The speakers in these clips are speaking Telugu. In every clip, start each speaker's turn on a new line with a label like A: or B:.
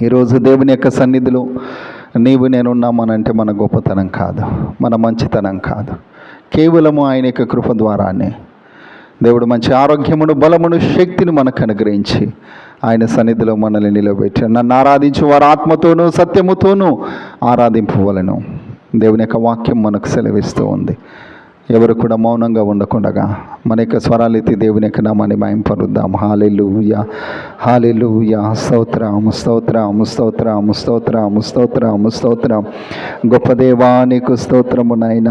A: ఈరోజు దేవుని యొక్క సన్నిధిలో నీవు నేనున్నామనంటే మన గొప్పతనం కాదు, మన మంచితనం కాదు, కేవలము ఆయన యొక్క కృప ద్వారానే దేవుడు మంచి ఆరోగ్యమును, బలమును, శక్తిని మనకు అనుగ్రహించి ఆయన సన్నిధిలో మనల్ని నిలబెట్టి నన్ను ఆరాధించి వారు ఆత్మతోనూ సత్యముతోనూ ఆరాధింపవలెను. దేవుని యొక్క వాక్యం మనకు సెలవిస్తూ ఉంది. ఎవరు కూడా మౌనంగా ఉండకుండగా మన యొక్క స్వరాలెత్తి దేవుని యొక్క నామాన్ని మహింపరుద్దాం. హల్లెలూయా, హల్లెలూయా, స్తోత్రం, స్తోత్రం, స్తోత్రం, స్తోత్రం, స్తోత్రం, స్తోత్రం. గొప్ప దేవా నీకు స్తోత్రము నాయన.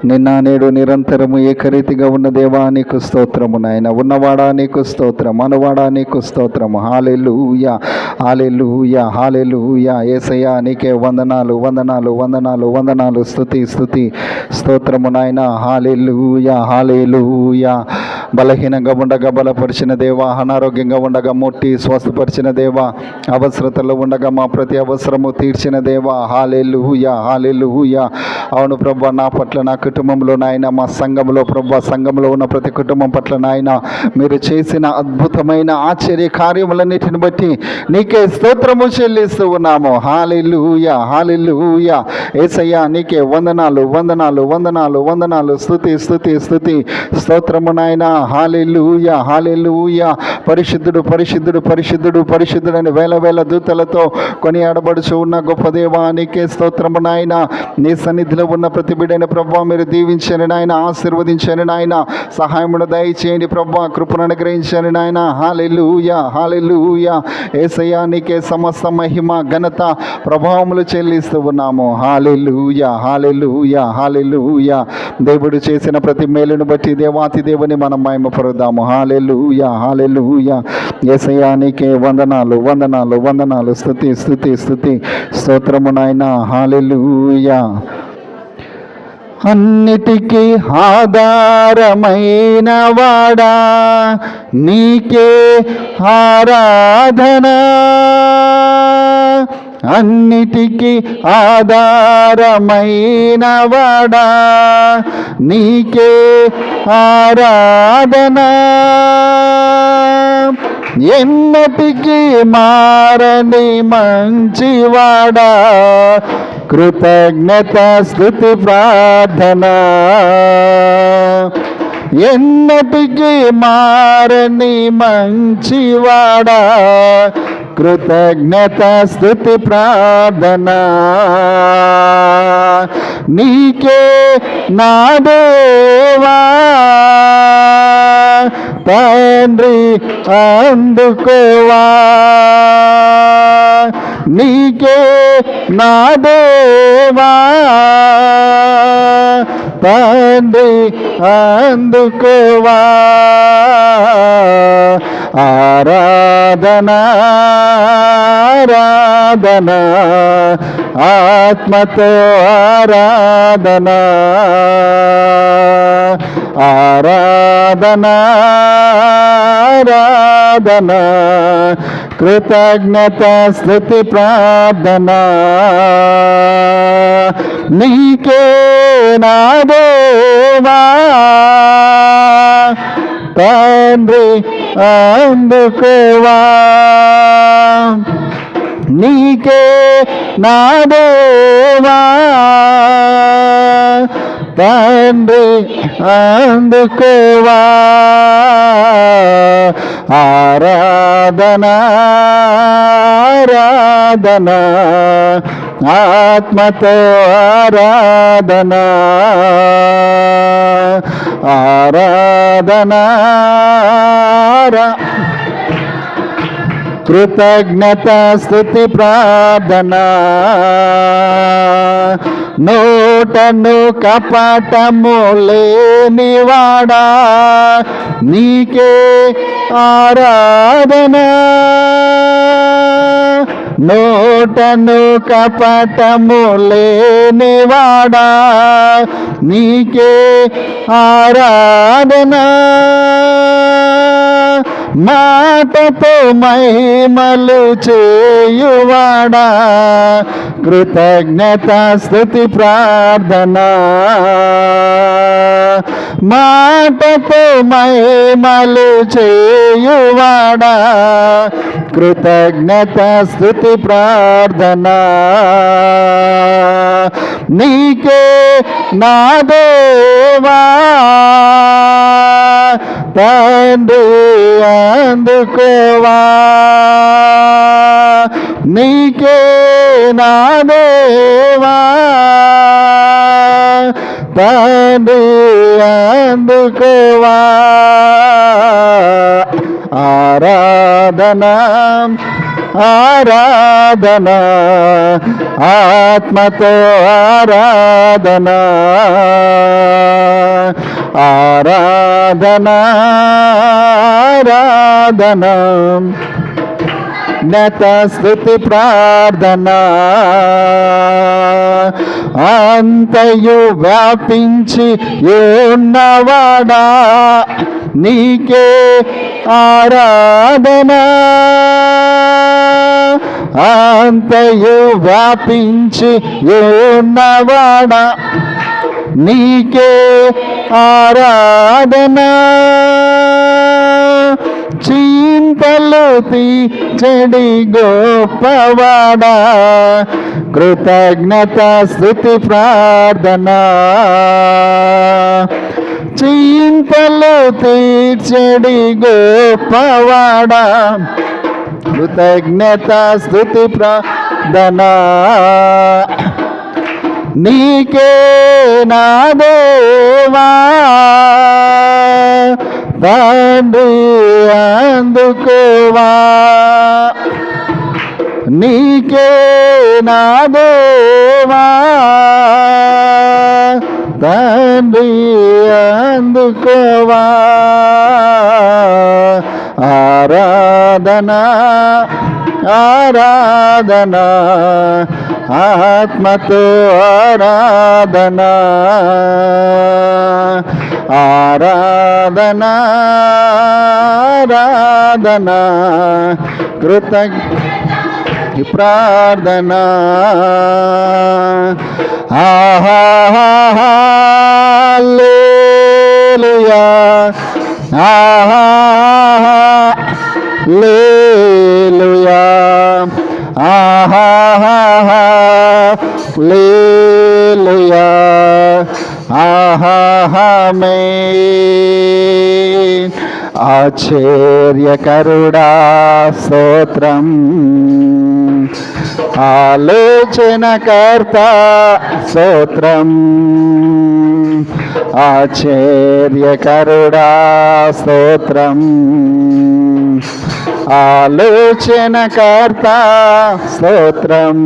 A: నిన్న నేడు నిరంతరము ఏకరీతిగా ఉన్న దేవా నీకు స్తోత్రము నాయన. ఉన్నవాడా నీకు స్తోత్రం, అనువాడా నీకు స్తోత్రము. హల్లెలూయా, హల్లెలూయా, హల్లెలూయా. యేసయ్యా నీకే వందనాలు, వందనాలు, వందనాలు, వందనాలు. స్తుతి, స్తుతి, స్తోత్రము నాయన. హల్లెలూయా, హల్లెలూయా. బలహీనంగా ఉండగా బలపరిచిన దేవా, అనారోగ్యంగా ఉండగా ముట్టి స్వస్థపరిచిన దేవా, అవసరతలో ఉండగా మా ప్రతి అవసరము తీర్చిన దేవా. హల్లెలూయా, హల్లెలూయా. అవును ప్రభా, నా పట్ల, నా కుటుంబంలో నాయన, మా సంఘంలో ప్రభా, సంఘంలో ఉన్న ప్రతి కుటుంబం పట్ల నాయన మీరు చేసిన అద్భుతమైన ఆశ్చర్య కార్యములన్నిటిని బట్టి నీకే స్తోత్రము చెల్లిస్తూ ఉన్నాము. హల్లెలూయా, హల్లెలూయా. యేసయ్యా నీకే వందనాలు, వందనాలు, వందనాలు, వందనాలు. స్తుతి, స్తుతి, స్తుతి, స్తోత్రము నాయన. హల్లెలూయా, హల్లెలూయా. పరిశుద్ధుడు, పరిశుద్ధుడు, పరిశుద్ధుడు, పరిశుద్ధుడని వేల వేల దూతలతో కొనియాడబడుచు ఉన్న గొప్ప దేవా నీకే స్తోత్రము నాయన. నీ సన్నిధిలో ఉన్న ప్రతి బిడ్డైన ప్రభా మీరు దీవించండి నాయన, ఆశీర్వదించండి నాయన, సహాయమును దయచేయండి ప్రభా, కృపను అనుగ్రహించండి నాయన. హల్లెలూయా, హల్లెలూయా. యేసయ్యా నీకే సమస్త మహిమ, ఘనత, ప్రభావములు చెల్లిస్తూ ఉన్నాము. హల్లెలూయా, హల్లెలూయా, హల్లెలూయా. దేవుడు చేసిన ప్రతి మేలును బట్టి దేవాతి దేవుని మనం మహిమపరుద్దాము. హల్లెలూయా, హల్లెలూయా. యేసయ్యా నీకే వందనాలు, వందనాలు, వందనాలు. స్తుతి, స్తుతి, స్తుతి, స్తోత్రము నాయన. హల్లెలూయా. అన్నిటికీ ఆధారమైన వాడా నీకే ఆరాధన. అన్నిటికీ ఆధారమైన వాడా నీకే ఆరాధన. ఎన్నటికీ మారని మంచివాడా కృతజ్ఞత స్తుతి ప్రార్థన. ఎన్నటికీ మారని మంచివాడా కృతజ్ఞత స్తుతి ప్రార్థన. నీకే నా దేవా తండ్రి అందుకోవా. నీకే నా దేవా తండ్రి అందుకోవా. ఆరాధన, ఆరాధన, ఆత్మతో ఆరాధన. ఆరాధన, ఆరాధన, కృతజ్ఞత స్తుతి ప్రార్థన. నీకే నా దేవా తండ్రి అందుకోవా. నీకే నా దేవా తండ్రి అందుకోవా. ఆరాధన, ఆరాధన, ఆత్మతో ఆరాధన. ఆరాధన, కృతజ్ఞత స్తుతి ప్రార్థన. నోటను కపటము లేనివాడా నీకే ఆరాధన. నోటను కపటము లేనివాడా నీకే ఆరాధన. మాటతో మహిమలు చేయువాడా కృతజ్ఞత స్తుతి ప్రార్థన మాటతో మహిమలు చేయువాడా కృతజ్ఞత స్తుతి ప్రార్థన నీకే నా దేవా తండ్రి అందుకోవా నీకే నా దేవా తండ్రి అందుకోవా ఆరాధన ఆరాధన ఆత్మతో ఆరాధన ఆరాధన ఆరాధన జ్ఞత స్తుతి ప్రార్థన అంతయు వ్యాపించి ఉన్నవాడా నీకే ఆరాధన అంతయు వ్యాపించి ఉన్నవాడా నీకే ఆరాధన చింతలు తీర్చడి గొప్పవాడా కృతజ్ఞత స్తుతి ప్రార్థన చింతలు తీర్చడి గొప్పవాడా కృతజ్ఞత స్తుతి ప్రార్థన నీకే నా దేవా తండ్రి అందుకోవా నీకే నా దేవా తండ్రి అందుకోవా ఆరాధన ఆరాధన ఆత్మతో ఆరాధన ఆరాధన ఆరాధన కృతజ్ఞ ప్రార్థన హల్లెలూయా హల్లెలూయా హల్లెలూయా ఆమేన్ ఆశ్చర్యకరుడా స్తోత్రం ఆలోచనకర్త స్తోత్రం ఆశ్చర్యకరుడా స్తోత్రం ఆలోచనకర్త స్తోత్రం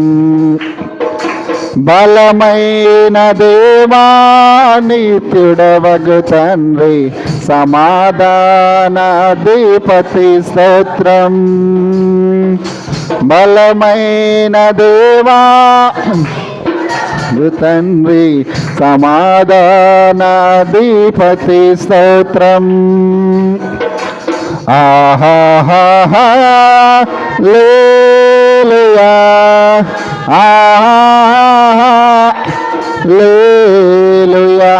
A: బలమైన దేవా నిత్యుడవగు తండ్రి సమాధానాధిపతి స్తోత్రం బలమైన దేవా తండ్రి సమాధానాధిపతి స్తోత్రం హల్లెలూయా హల్లెలూయా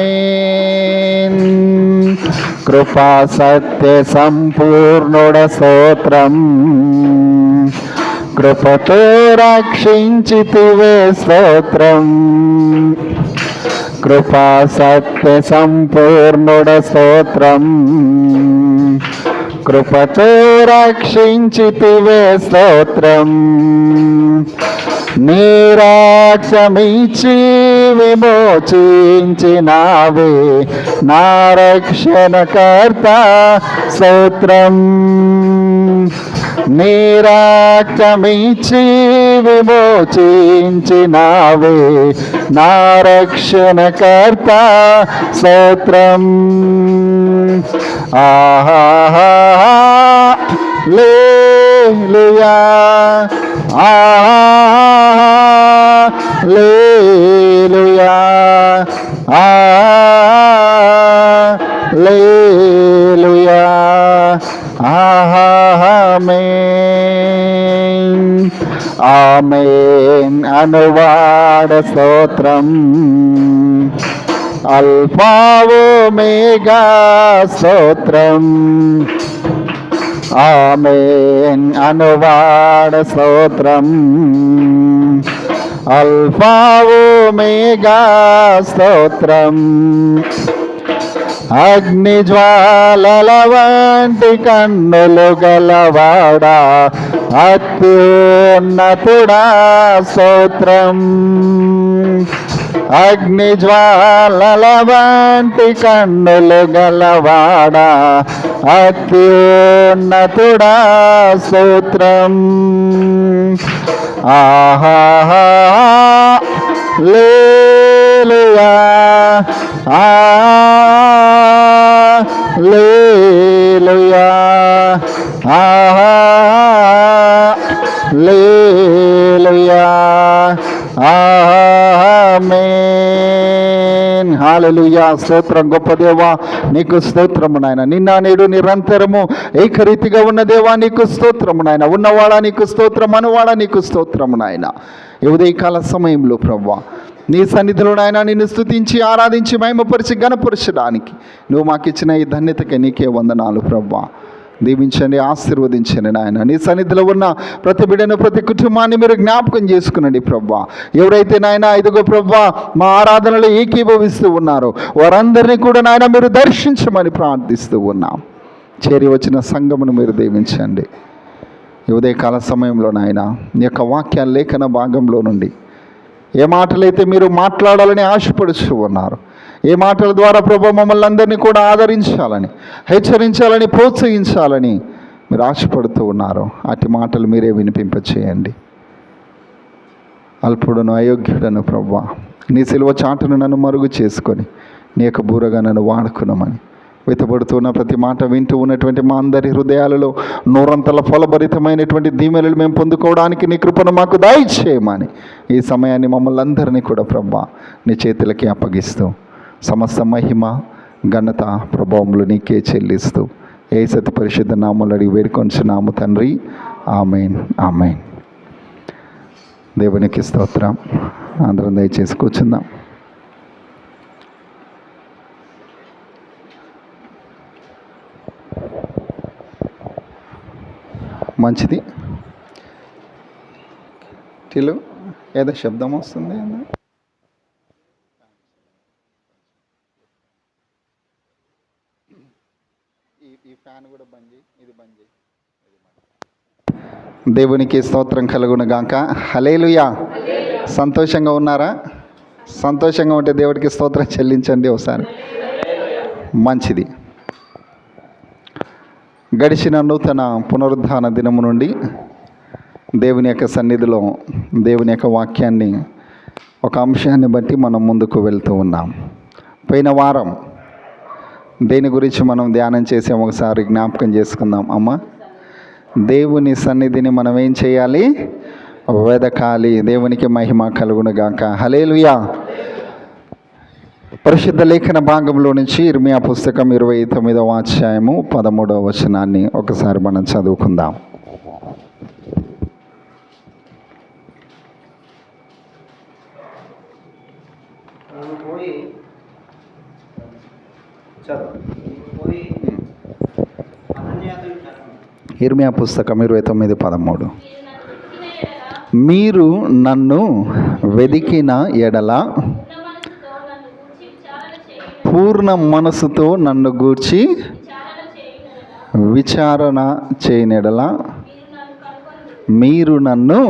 A: ఆమేన్ కృపా సత్య సంపూర్ణుడ స్తోత్రం కృపతో రక్షించితివే స్తోత్రం కృపా సత్య సంపూర్ణుడ స్తోత్రం కృపతో రక్షించితివే స్తోత్రం నీరాక్షమిచ్చి విమోచించినావే నా రక్షణకర్త స్తోత్రం నీరాక్షమిచ్చి విమోచించినావే నా రక్షణకర్త స్తోత్రం హల్లెలూయా హల్లెలూయా హల్లెలూయా ఆమేన్ అనువాడ స్తోత్రం. అల్ఫా ఒమేగా స్తోత్రం. ఆమేన్ అనువాడ స్తోత్రం. అల్ఫా ఒమేగా స్తోత్రం. అగ్ని జ్వాలల వంటి కన్నులు గలవాడా అత్యున్నతుడా స్తోత్రం. అగ్ని జ్వాలల వంటి కన్నులు గలవాడా అత్యున్నతుడా స్తోత్రం. ఆహా హల్లెలూయా హల్లెలూయా హల్లెలూయా ఆమేన్. హల్లెలూయా. స్తోత్రం గొప్ప దేవా నీకు స్తోత్రము నాయన. నిన్న నేడు నిరంతరము ఏకరీతిగా ఉన్న దేవా నీకు స్తోత్రము నాయన. ఉన్నవాడా నీకు స్తోత్రం, అనువాడా నీకు స్తోత్రము నాయన. ఈ ఉదయకాల సమయంలో ప్రభువా నీ సన్నిధిలో నాయన నిన్ను స్తుతించి ఆరాధించి మహిమపరిచి ఘనపరచడానికి నువ్వు మాకు ఇచ్చిన ఈ ధన్యతకి నీకే వందనాలు ప్రభువా. దీవించండి, ఆశీర్వదించండి నాయన. నీ సన్నిధిలో ఉన్న ప్రతి బిడ్డను, ప్రతి కుటుంబాన్ని మీరు జ్ఞాపకం చేసుకునండి ప్రభువా. ఎవరైతే నాయన ఇదిగో ప్రభువా మా ఆరాధనలో ఏకీభవిస్తూ ఉన్నారో వారందరినీ కూడా నాయన మీరు దర్శించమని ప్రార్థిస్తూ ఉన్నాం. చేరి వచ్చిన సంఘమును మీరు దీవించండి. ఈ ఉదయకాల సమయంలో నాయన నీ యొక్క వాక్య లేఖన భాగంలో నుండి ఏ మాటలైతే మీరు మాట్లాడాలని ఆశపడుతూ ఉన్నారు, ఏ మాటల ద్వారా ప్రభు మమ్మల్ని అందరినీ కూడా ఆదరించాలని, హెచ్చరించాలని, ప్రోత్సహించాలని మీరు ఆశపడుతూ ఉన్నారు, అటు మాటలు మీరే వినిపింపచేయండి. అల్పుడను అయోగ్యుడను ప్రభువా నీ సిలువ చాటును నన్ను మరుగు చేసుకొని నీ యొక్క బూరగా నన్ను వాడుకున్నామని వెతబడుతున్న ప్రతి మాట వింటూ ఉన్నటువంటి మా అందరి హృదయాలలో నూరంతల ఫలభరితమైనటువంటి దీవెనలు మేము పొందుకోవడానికి నీ కృపను మాకు దయచేయమని ఈ సమయాన్ని మమ్మల్ని అందరినీ కూడా ప్రభువా నీ చేతులకి అప్పగిస్తూ సమస్త మహిమ ఘనత ప్రభావములు నీకే చెల్లిస్తూ యేసు పరిశుద్ధ నామములో అడిగి వేడుకొంచున్నాము తండ్రి. ఆమేన్ ఆమేన్. దేవునికి స్తోత్రం. అందరం దయచేసి కూర్చుందాం. మంచిది. టిలు ఏదో శబ్దం వస్తుంది. ఈ ఫ్యాన్ కూడా బంద్ చేయి, ఇది బంద్ చేయి. దేవునికి స్తోత్రం కలుగును గాక. హల్లెలూయా. సంతోషంగా ఉన్నారా? సంతోషంగా ఉంటే దేవుడికి స్తోత్రం చెల్లించండి ఒకసారి. మంచిది. గడిచిన నూతన పునరుద్ధాన దినము నుండి దేవుని యొక్క సన్నిధిలో దేవుని యొక్క వాక్యాన్ని ఒక అంశాన్ని బట్టి మనం ముందుకు వెళ్తూ ఉన్నాం. పోయిన వారం దేని గురించి మనం ధ్యానం చేసాం ఒకసారి జ్ఞాపకం చేసుకుందాం. అమ్మ, దేవుని సన్నిధిని మనం ఏం చేయాలి? వెదకాలి. దేవునికి మహిమ కలుగును గాక. హల్లెలూయా. పరిశుద్ధ లేఖన భాగంలో నుంచి ఇర్మియా పుస్తకం 29వ అధ్యాయము 13వ వచనాన్ని ఒకసారి మనం చదువుకుందాం. ఇర్మియా పుస్తకం 29:13. మీరు నన్ను వెదికిన ఎడల పూర్ణ మనసుతో నన్ను గూర్చి విచారణ చేయనెడల మీరు నన్ను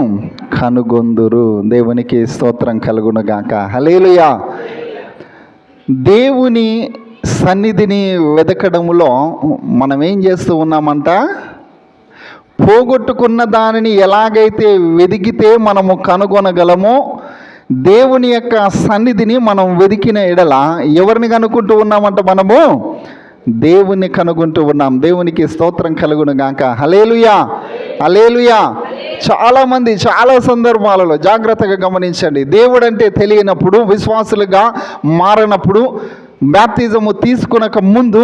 A: కనుగొందురు. దేవునికి స్తోత్రం కలుగును గాక. హల్లెలూయా. దేవుని సన్నిధిని వెతకడంలో మనం ఏం చేస్తూ ఉన్నామంట? పోగొట్టుకున్న దానిని ఎలాగైతే వెదికితే మనము కనుగొనగలమో దేవుని యొక్క సన్నిధిని మనం వెదికిన ఎడల ఎవరిని కనుక్కుంటూ ఉన్నామంట? మనము దేవుణ్ణి కనుగొంటూ ఉన్నాం. దేవునికి స్తోత్రం కలుగును గాక. హల్లెలూయా. హల్లెలూయా. చాలామంది చాలా సందర్భాలలో జాగ్రత్తగా గమనించండి. దేవుడు అంటే తెలియనప్పుడు, విశ్వాసులుగా మారినప్పుడు, బ్యాప్తిజము తీసుకునక ముందు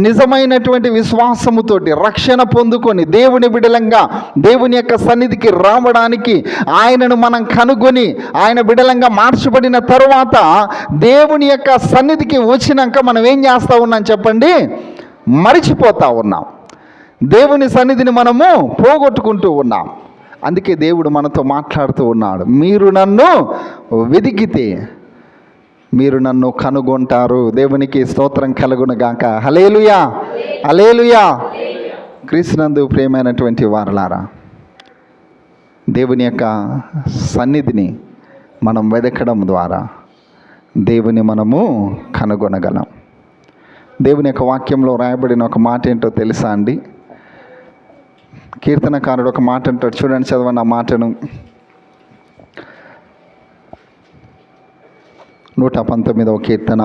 A: నిజమైనటువంటి విశ్వాసముతోటి రక్షణ పొందుకొని దేవుని బిడలంగా దేవుని యొక్క సన్నిధికి రావడానికి ఆయనను మనం కనుగొని ఆయన బిడలంగా మార్చబడిన తరువాత దేవుని యొక్క సన్నిధికి వచ్చినాక మనం ఏం చేస్తూ ఉన్నాం చెప్పండి? మరిచిపోతూ ఉన్నాం. దేవుని సన్నిధిని మనము పోగొట్టుకుంటూ ఉన్నాం. అందుకే దేవుడు మనతో మాట్లాడుతూ ఉన్నాడు. మీరు నన్ను వెదికితే మీరు నన్ను కనుగొంటారు. దేవునికి స్తోత్రం కలుగునుగాక. హల్లెలూయా, హల్లెలూయా. క్రీస్తునందు ప్రియమైనటువంటి వారలారా, దేవుని యొక్క సన్నిధిని మనం వెదకడం ద్వారా దేవుని మనము కనుగొనగలం. దేవుని యొక్క వాక్యంలో రాయబడిన ఒక మాట ఏంటో తెలుసా అండి? కీర్తనకారుడు ఒక మాట అంటాడు, చూడండి, చదవండి ఆ మాటను. 119వ కీర్తన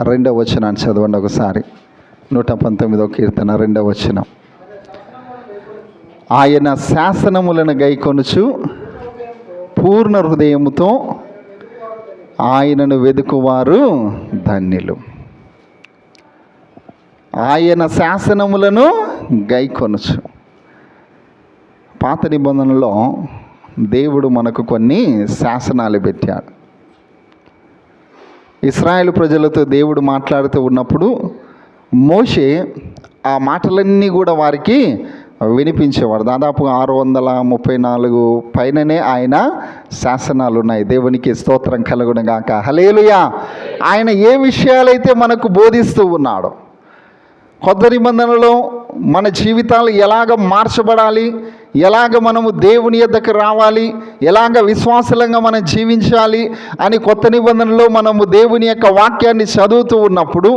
A: 2వ వచనాన్ని చదవండి ఒకసారి. 119వ కీర్తన 2వ వచనం. ఆయన శాసనములను గైకొనుచు పూర్ణ హృదయముతో ఆయనను వెదుకువారు ధన్యులు. ఆయన శాసనములను గైకొనుచు. పాత నిబంధనలో దేవుడు మనకు కొన్ని శాసనాలు పెట్టాడు. ఇశ్రాయేలు ప్రజలతో దేవుడు మాట్లాడుతూ ఉన్నప్పుడు మోషే ఆ మాటలన్నీ కూడా వారికి వినిపించేవాడు. దాదాపు 634 పైననే ఆయన శాసనాలు ఉన్నాయి. దేవునికి స్తోత్రం కలుగునుగాక. హల్లెలూయా. ఆయన ఏ విషయాలైతే మనకు బోధిస్తూ ఉన్నాడో, కొత్త నిబంధనలో మన జీవితాలు ఎలాగ మార్చబడాలి, ఎలాగ మనము దేవుని యొద్దకు రావాలి, ఎలాగ విశ్వాసంగా మనం జీవించాలి అని కొత్త నిబంధనలో మనము దేవుని యొక్క వాక్యాన్ని చదువుతూ ఉన్నప్పుడు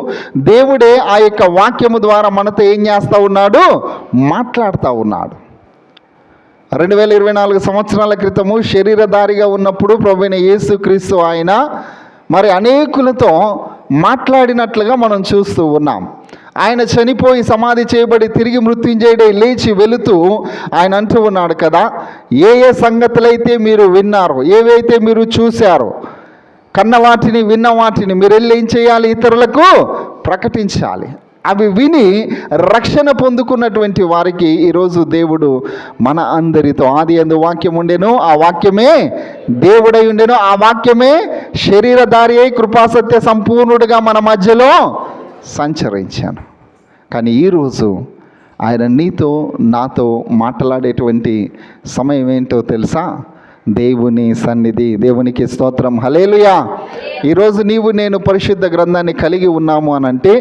A: దేవుడే ఆ యొక్క వాక్యము ద్వారా మనతో ఏం చేస్తూ ఉన్నాడు? మాట్లాడుతూ ఉన్నాడు. 2024 సంవత్సరాల క్రితము శరీరధారిగా ఉన్నప్పుడు ప్రభువైన యేసుక్రీస్తు ఆయన మరి అనేకులతో మాట్లాడినట్లుగా మనం చూస్తూ ఉన్నాం. ఆయన చనిపోయి సమాధి చేయబడి తిరిగి మృత్యుంజయుడై లేచి వెళుతూ ఆయన అంటూ ఉన్నాడు కదా, ఏ ఏ సంగతులైతే మీరు విన్నారో, ఏవైతే మీరు చూశారో, కన్న వాటిని విన్న వాటిని మీరు వెళ్ళి ఏం చేయాలి? ఇతరులకు ప్రకటించాలి. అవి విని రక్షణ పొందుకున్నటువంటి వారికి ఈరోజు దేవుడు మన అందరితో, ఆది యందు వాక్యం ఉండెను, ఆ వాక్యమే దేవుడై ఉండెను, ఆ వాక్యమే శరీరధారి అయి కృపాసత్య సంపూర్ణుడిగా మన మధ్యలో సంచరించాను. కానీ ఈరోజు ఆయన నీతో నాతో మాట్లాడేటువంటి సమయం ఏంటో తెలుసా? దేవుని సన్నిధి. దేవునికి స్తోత్రం. హల్లెలూయా. ఈరోజు నీవు నేను పరిశుద్ధ గ్రంథాన్ని కలిగి ఉన్నాము అని అంటే,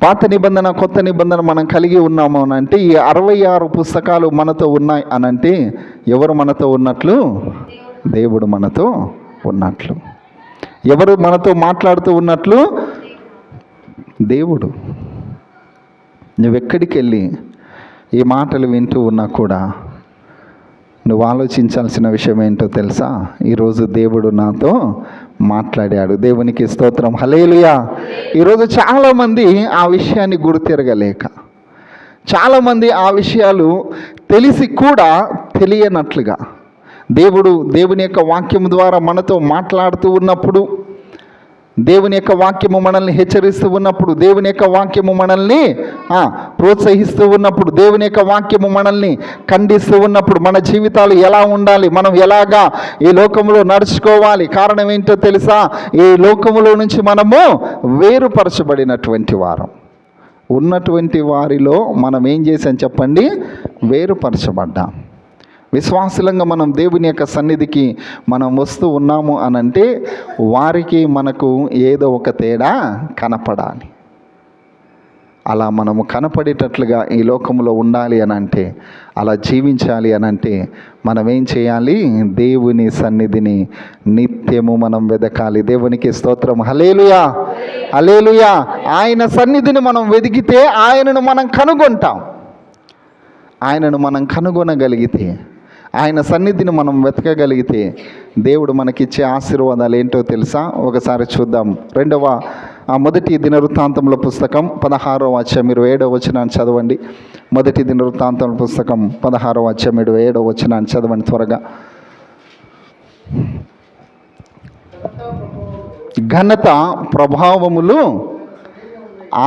A: పాత నిబంధన కొత్త నిబంధన మనం కలిగి ఉన్నాము అని అంటే, ఈ 66 పుస్తకాలు మనతో ఉన్నాయి అని అంటే ఎవరు మనతో ఉన్నట్లు? దేవుడు మనతో ఉన్నట్లు. ఎవరు మనతో మాట్లాడుతూ ఉన్నట్లు? దేవుడు. నువ్వెక్కడికి వెళ్ళి ఈ మాటలు వింటూ ఉన్నా కూడా నువ్వు ఆలోచించాల్సిన విషయం ఏంటో తెలుసా? ఈరోజు దేవుడు నాతో మాట్లాడాడు. దేవునికి స్తోత్రం. హల్లెలూయా. ఈరోజు చాలామంది ఆ విషయాన్ని గుర్తిరగలేక, చాలామంది ఆ విషయాలు తెలిసి కూడా తెలియనట్లుగా, దేవుని యొక్క వాక్యం ద్వారా మనతో మాట్లాడుతూ ఉన్నప్పుడు, దేవుని యొక్క వాక్యము మనల్ని హెచ్చరిస్తూ ఉన్నప్పుడు, దేవుని యొక్క వాక్యము మనల్ని ప్రోత్సహిస్తూ ఉన్నప్పుడు, దేవుని యొక్క వాక్యము మనల్ని ఖండిస్తూ ఉన్నప్పుడు, మన జీవితాలు ఎలా ఉండాలి, మనం ఎలాగా ఈ లోకంలో నడుచుకోవాలి, కారణం ఏంటో తెలుసా? ఈ లోకములో నుంచి మనము వేరుపరచబడినటువంటి వారం. ఉన్నటువంటి వారిలో మనం ఏం చేసాం చెప్పండి? వేరుపరచబడ్డాం. విశ్వాసులంగా మనం దేవుని యొక్క సన్నిధికి మనం వస్తూ ఉన్నాము అనంటే వారికి మనకు ఏదో ఒక తేడా కనపడాలి. అలా మనము కనపడేటట్లుగా ఈ లోకంలో ఉండాలి అని అంటే, అలా జీవించాలి అని అంటే మనం ఏం చేయాలి? దేవుని సన్నిధిని నిత్యము మనం వెదకాలి. దేవునికి స్తోత్రం. హల్లెలూయా, హల్లెలూయా. ఆయన సన్నిధిని మనం వెదికితే ఆయనను మనం కనుగొంటాం. ఆయనను మనం కనుగొనగలిగితే, ఆయన సన్నిధిని మనం వెతకగలిగితే దేవుడు మనకిచ్చే ఆశీర్వాదాలు ఏంటో తెలుసా? ఒకసారి చూద్దాం. మొదటి దినవృత్తాంతముల పుస్తకం 16వ అధ్యాయం 27వ వచనాన్ని చదవండి. మొదటి దినవృత్తాంతముల పుస్తకం 16వ అధ్యాయం 27వ వచనాన్ని చదవండి త్వరగా. ఘనత ప్రభావములు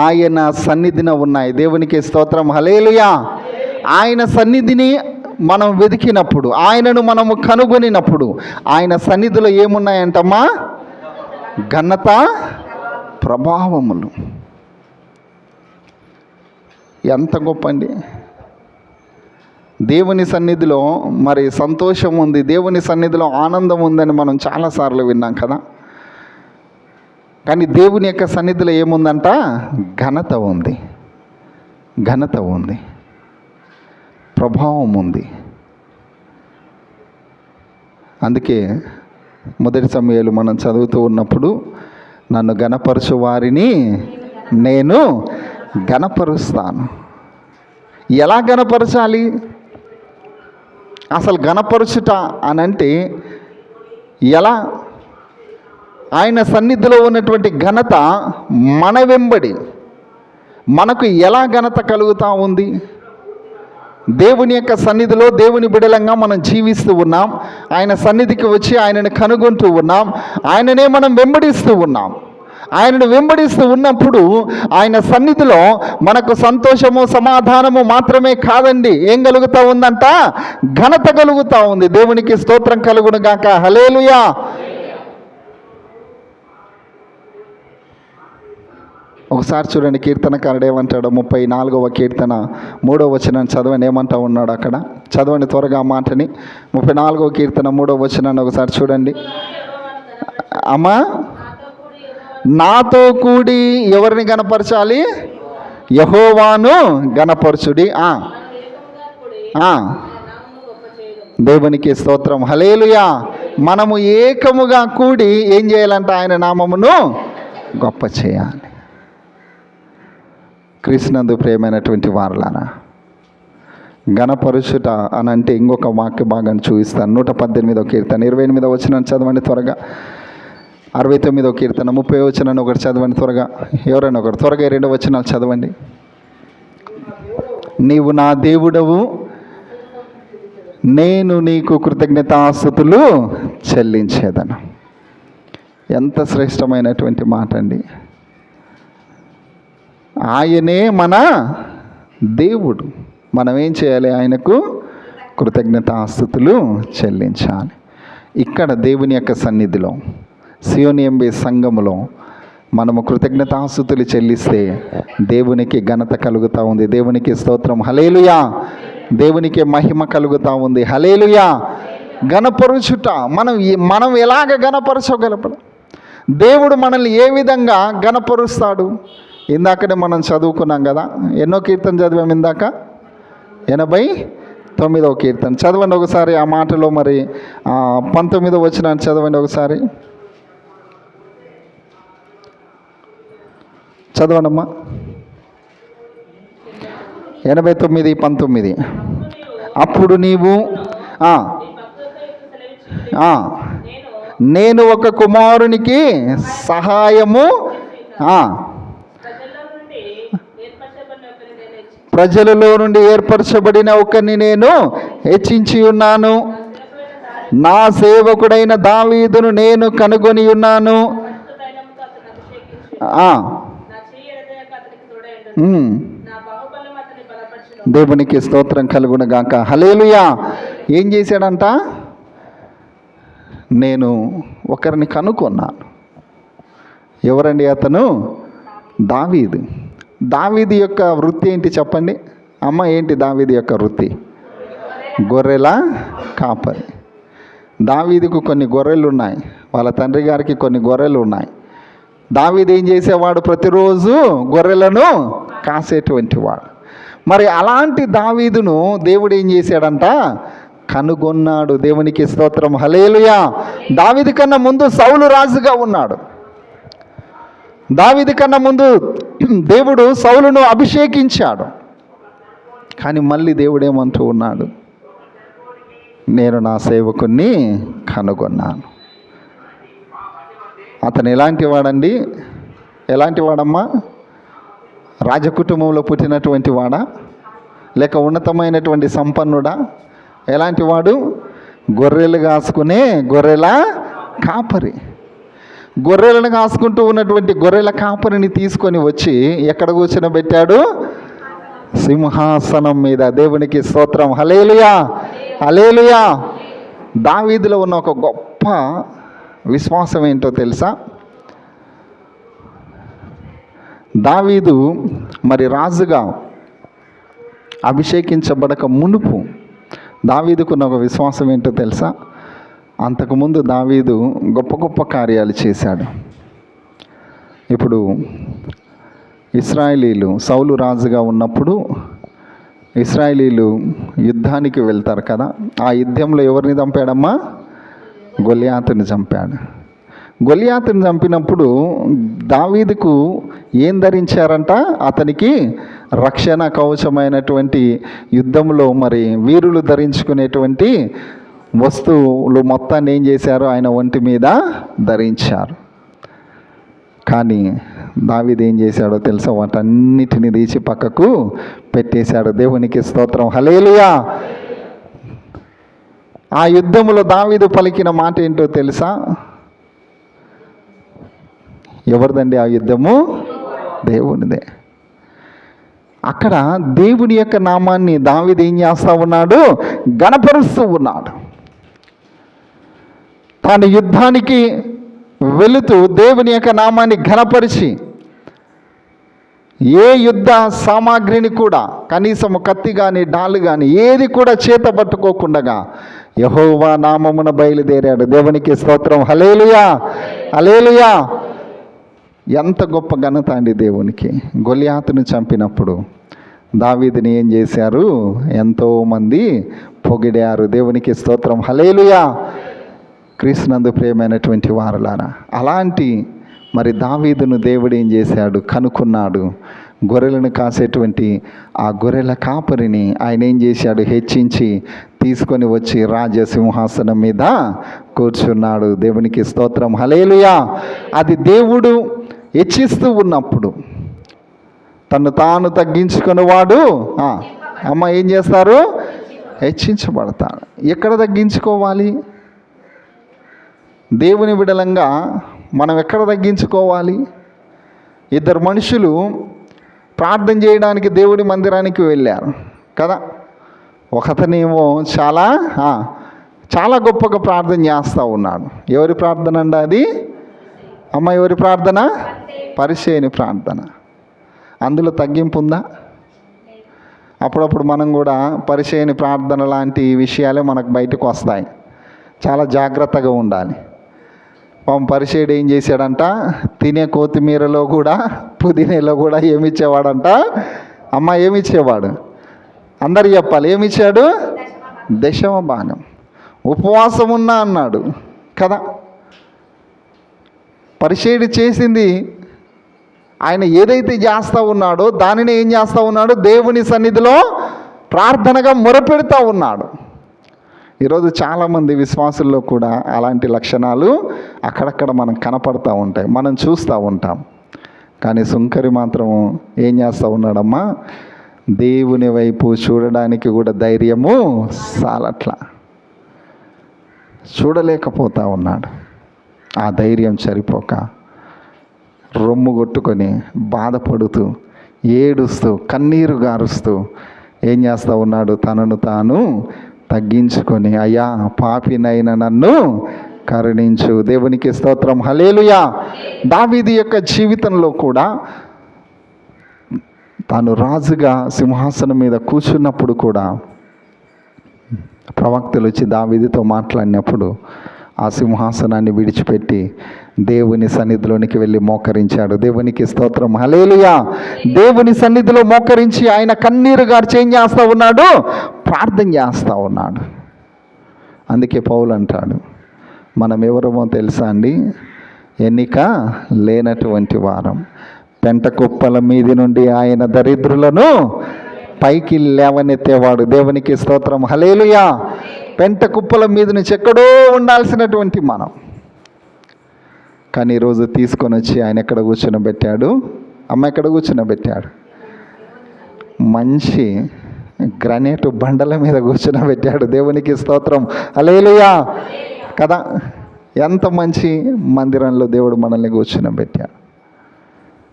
A: ఆయన సన్నిధిన ఉన్నాయి. దేవునికి స్తోత్రం, హల్లెలూయా. ఆయన సన్నిధిని మనం వెతికినప్పుడు, ఆయనను మనము కనుగొనినప్పుడు ఆయన సన్నిధిలో ఏమున్నాయంటమ్మా? ఘనత, ప్రభావములు. ఎంత గొప్ప అండి! దేవుని సన్నిధిలో మరి సంతోషం ఉంది, దేవుని సన్నిధిలో ఆనందం ఉందని మనం చాలాసార్లు విన్నాం కదా. కానీ దేవుని యొక్క సన్నిధిలో ఏముందంట? ఘనత ఉంది, ఘనత ఉంది, ప్రభావం ఉంది. అందుకే మొదటి సమయాలు మనం చదువుతూ ఉన్నప్పుడు, నన్ను ఘనపరచు వారిని నేను ఘనపరుస్తాను. ఎలా ఘనపరచాలి? అసలు ఘనపరచుట అనంటే ఎలా? ఆయన సన్నిధిలో ఉన్నటువంటి ఘనత మన వెంబడి మనకు ఎలా ఘనత కలుగుతూ ఉంది? దేవుని యొక్క సన్నిధిలో దేవుని బిడలంగా మనం జీవిస్తూ ఉన్నాం. ఆయన సన్నిధికి వచ్చి ఆయనను కనుగొంటూ ఉన్నాం. ఆయననే మనం వెంబడిస్తూ ఉన్నాం. ఆయనను వెంబడిస్తూ ఉన్నప్పుడు ఆయన సన్నిధిలో మనకు సంతోషము, సమాధానము మాత్రమే కాదండి, ఏం కలుగుతూ ఉందంట? ఘనత కలుగుతూ ఉంది. దేవునికి స్తోత్రం కలుగును గాక, హల్లెలూయా. ఒకసారి చూడండి, కీర్తనకారుడు ఏమంటాడు? 34వ కీర్తన 3వ వచనాన్ని చదవండి. ఏమంటా ఉన్నాడు అక్కడ? చదవండి త్వరగా ఆ మాటని. 34వ కీర్తన 3వ వచనాన్ని ఒకసారి చూడండి. అమ్మా, నాతో కూడి ఎవరిని గణపరచాలి? యెహోవాను గణపరచుడి. దేవునికి స్తోత్రం, హల్లెలూయా. మనము ఏకముగా కూడి ఏం చేయాలంట? ఆయన నామమును గొప్ప చేయాలి. క్రీస్తునందు ప్రియమైనటువంటి వారలారా, ఘనపరుచుట అని అంటే ఇంకొక వాక్య భాగాన్ని చూపిస్తాను. 118వ కీర్తన 28వ వచనాన్ని చదవండి త్వరగా. 69వ కీర్తన 30వ వచనాన్ని ఒకటి చదవండి త్వరగా. ఎవరైనా ఒకరు త్వరగా 2 వచనాలు చదవండి. నీవు నా దేవుడవు, నేను నీకు కృతజ్ఞతాస్తుతులు చెల్లించేదను. ఎంత శ్రేష్టమైనటువంటి మాట అండి! ఆయనే మన దేవుడు. మనం ఏం చేయాలి? ఆయనకు కృతజ్ఞతాస్తుతులు చెల్లించాలి. ఇక్కడ దేవుని యొక్క సన్నిధిలో, సియోని ఎంబే సంఘములో మనము కృతజ్ఞతాస్తుతులు చెల్లిస్తే దేవునికి ఘనత కలుగుతూ ఉంది. దేవునికి స్తోత్రం, హల్లెలూయా. దేవునికి మహిమ కలుగుతూ ఉంది, హల్లెలూయా. ఘనపరుచుట, మనం ఎలాగ ఘనపరచగలం? దేవుడు మనల్ని ఏ విధంగా ఘనపరుస్తాడు? ఇందాకనే మనం చదువుకున్నాం కదా. ఎన్నో కీర్తన చదివాం ఇందాక? 89వ కీర్తన చదవండి ఒకసారి. ఆ మాటలో మరి 19వ వచనాన్ని చదవండి ఒకసారి. చదవండమ్మా. 89:19. అప్పుడు నీవు నేను ఒక కుమారునికి సహాయము, ప్రజలలో నుండి ఏర్పరచబడిన ఒకరిని నేను హెచ్చించి ఉన్నాను. నా సేవకుడైన దావీదును నేను కనుగొని ఉన్నాను. దేవునికి స్తోత్రం కలుగును గాక, హల్లెలూయా. ఏం చేశాడంట? నేను ఒకరిని కనుక్కున్నాను. ఎవరండి అతను? దావీదు. దావీదు యొక్క వృత్తి ఏంటి చెప్పండి అమ్మ? ఏంటి దావీదు యొక్క వృత్తి? గొర్రెల కాపరి. దావీదుకు కొన్ని గొర్రెలు ఉన్నాయి, వాళ్ళ తండ్రి గారికి కొన్ని గొర్రెలు ఉన్నాయి. దావీదు ఏం చేసేవాడు? ప్రతిరోజు గొర్రెలను కాసేటువంటి వాడు. మరి అలాంటి దావీదును దేవుడు ఏం చేశాడంట? కనుగొన్నాడు. దేవునికి స్తోత్రం, హల్లెలూయా. దావీదు కన్నా ముందు సౌలు రాజుగా ఉన్నాడు. దావీదు కన్నా ముందు దేవుడు సౌలును అభిషేకించాడు. కానీ మళ్ళీ దేవుడు ఏమంటూ ఉన్నాడు? నేను నా సేవకుణ్ణి కనుగొన్నాను. అతను ఎలాంటి వాడండి? ఎలాంటి వాడమ్మా? రాజకుటుంబంలో పుట్టినటువంటి వాడా, లేక ఉన్నతమైనటువంటి సంపన్నుడా? ఎలాంటి వాడు? గొర్రెలు కాసుకునే గొర్రెల కాపరి. గొర్రెలను కాసుకుంటూ ఉన్నటువంటి గొర్రెల కాపరిని తీసుకొని వచ్చి ఎక్కడ కూర్చొనబెట్టాడు? సింహాసనం మీద. దేవునికి స్తోత్రం. హల్లెలూయా, హల్లెలూయా. దావీదులో ఉన్న ఒక గొప్ప విశ్వాసం ఏంటో తెలుసా? దావీదు మరి రాజుగా అభిషేకించబడక మునుపు దావీదుకున్న ఒక విశ్వాసం ఏంటో తెలుసా? అంతకుముందు దావీదు గొప్ప గొప్ప కార్యాలు చేశాడు. ఇప్పుడు ఇశ్రాయేలీలు సౌలు రాజుగా ఉన్నప్పుడు ఇశ్రాయేలీలు యుద్ధానికి వెళ్తారు కదా. ఆ యుద్ధంలో ఎవరిని చంపాడమ్మా? గొలియాతుని చంపాడు. గొలియాతుని చంపినప్పుడు దావీదుకు ఏం ధరించారంట? అతనికి రక్షణ కవచమైనటువంటి యుద్ధంలో మరి వీరులు ధరించుకునేటువంటి వస్తువులు మొత్తాన్ని ఏం చేశారు? ఆయన ఒంటి మీద ధరించారు. కానీ దావీదు ఏం చేశాడో తెలుసా? వాటన్నిటిని తీసి పక్కకు పెట్టేశాడు. దేవునికి స్తోత్రం. హల్లెలూయా. ఆ యుద్ధంలో దావీదు పలికిన మాట ఏంటో తెలుసా? ఎవరిదండి ఆ యుద్ధము? దేవునిదే. అక్కడ దేవుని యొక్క నామాన్ని దావీదు ఏం చేస్తూ ఉన్నాడు? ఘనపరుస్తూ ఉన్నాడు. తాను యుద్ధానికి వెళుతూ దేవుని యొక్క నామాన్ని ఘనపరిచి ఏ యుద్ధ సామాగ్రిని కూడా కనీసం కత్తి కానీ డాలు కానీ ఏది కూడా చేత పట్టుకోకుండా యెహోవా నామమున బయలుదేరాడు. దేవునికి స్తోత్రం. హల్లెలూయా, హల్లెలూయా. ఎంత గొప్ప ఘనత అండి దేవునికి. గొలియాతును చంపినప్పుడు దావీదుని ఏం చేశారు? ఎంతోమంది పొగిడారు. దేవునికి స్తోత్రం. హల్లెలూయా. క్రీస్తునందు ప్రియమైనటువంటి వారలారా, అలాంటి మరి దావీదును దేవుడు ఏం చేశాడు? కనుక్కున్నాడు. గొర్రెలను కాసేటువంటి ఆ గొర్రెల కాపరిని ఆయన ఏం చేశాడు? హెచ్చించి తీసుకొని వచ్చి రాజసింహాసనం మీద కూర్చున్నాడు. దేవునికి స్తోత్రం. హల్లెలూయా. అది దేవుడు హెచ్చిస్తూ ఉన్నప్పుడు తను తాను తగ్గించుకునేవాడు అమ్మ ఏం చేస్తారు? హెచ్చించబడతాడు. ఎక్కడ తగ్గించుకోవాలి? దేవుని బిడలంగా మనం ఎక్కడ తగ్గించుకోవాలి? ఇద్దరు మనుషులు ప్రార్థన చేయడానికి దేవుడి మందిరానికి వెళ్ళారు కదా. ఒకతనేమో చాలా గొప్పగా ప్రార్థన చేస్తూ ఉన్నాడు. ఎవరి ప్రార్థన అండి అది? అమ్మ ఎవరి ప్రార్థన? పరిసేయుని ప్రార్థన. అందులో తగ్గింపు ఉందా? అప్పుడప్పుడు మనం కూడా పరిసేయుని ప్రార్థన లాంటి విషయాలే మనకు బయటకు వస్తాయి. చాలా జాగ్రత్తగా ఉండాలి. పరిసేయుడు ఏం చేశాడంట? తినే కొత్తిమీరలో కూడా పుదీనాలో కూడా ఏమిచ్చేవాడంట? అమ్మ ఏమిచ్చేవాడు? అందరు చెప్పాలి. ఏమిచ్చాడు? దశమ భాగం. ఉపవాసం ఉన్నా అన్నాడు కదా. పరిసేయుడు చేసింది ఆయన ఏదైతే చేస్తూ ఉన్నాడో దానిని ఏం చేస్తూ ఉన్నాడు? దేవుని సన్నిధిలో ప్రార్థనగా మొరపెడుతూ ఉన్నాడు. ఈరోజు చాలామంది విశ్వాసుల్లో కూడా అలాంటి లక్షణాలు అక్కడక్కడ మనం కనపడతా ఉంటాయి, మనం చూస్తూ ఉంటాం. కానీ సుంకరి మాత్రం ఏం చేస్తూ ఉన్నాడమ్మా? దేవుని వైపు చూడడానికి కూడా ధైర్యము సాలట్లా, చూడలేకపోతా ఉన్నాడు. ఆ ధైర్యం సరిపోక రొమ్ము కొట్టుకొని బాధపడుతూ ఏడుస్తూ కన్నీరు గారుస్తూ ఏం చేస్తూ ఉన్నాడు? తనను తాను తగ్గించుకొని, అయ్యా పాపినైన నన్ను కరుణించు. దేవునికి స్తోత్రం. హల్లెలూయా. దావీదు యొక్క జీవితంలో కూడా తాను రాజుగా సింహాసనం మీద కూర్చున్నప్పుడు కూడా ప్రవక్తలు వచ్చి దావీదుతో మాట్లాడినప్పుడు ఆ సింహాసనాన్ని విడిచిపెట్టి దేవుని సన్నిధిలోనికి వెళ్ళి మోకరించాడు. దేవునికి స్తోత్రం. హల్లెలూయా. దేవుని సన్నిధిలో మోకరించి ఆయన కన్నీరు గార్చి ఏం చేస్తూ ఉన్నాడు? ప్రార్థన చేస్తూ ఉన్నాడు. అందుకే పౌలు అంటాడు, మనం ఎవరమో తెలుసా అండి? ఎన్నిక లేనటువంటి వారం. పెంట కుప్పల మీది నుండి ఆయన దరిద్రులను పైకి లేవనెత్తేవాడు. దేవునికి స్తోత్రం. హల్లెలూయా. పెంట కుప్పల మీద నుంచి ఎక్కడో ఉండాల్సినటువంటి మనం, కానీ ఈరోజు తీసుకొని వచ్చి ఆయన ఎక్కడ కూర్చొనబెట్టాడు? అమ్మ ఎక్కడ కూర్చొనబెట్టాడు? మంచి గ్రానైట్ బండల మీద కూర్చొనబెట్టాడు. దేవునికి స్తోత్రం. హల్లెలూయా కదా. ఎంత మంచి మందిరంలో దేవుడు మనల్ని కూర్చునబెట్టాడు.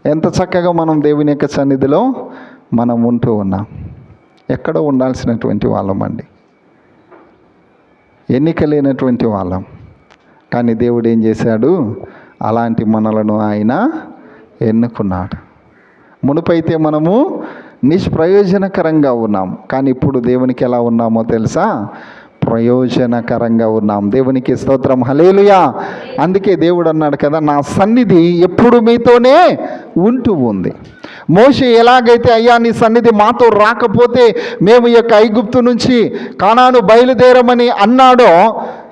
A: ఎంత చక్కగా మనం దేవుని యొక్క సన్నిధిలో మనం ఉంటూ ఉన్నాం. ఎక్కడో ఉండాల్సినటువంటి వాళ్ళమండి, ఎన్నిక లేనటువంటి వాళ్ళం. కానీ దేవుడు ఏం చేశాడు? అలాంటి మనలను ఆయన ఎన్నుకున్నాడు. మునుపైతే మనము నిష్ప్రయోజనకరంగా ఉన్నాం, కానీ ఇప్పుడు దేవునికి ఎలా ఉన్నామో తెలుసా? ప్రయోజనకరంగా ఉన్నాం. దేవునికి స్తోత్రం, హల్లెలూయా. అందుకే దేవుడు అన్నాడు కదా, నా సన్నిధి ఎప్పుడు మీతోనే ఉంటూ ఉంది. మోషే ఎలాగైతే, అయ్యా నీ సన్నిధి మాతో రాకపోతే మేము ఈ యొక్క ఐగుప్తు నుంచి కానాను బయలుదేరమని అన్నాడో,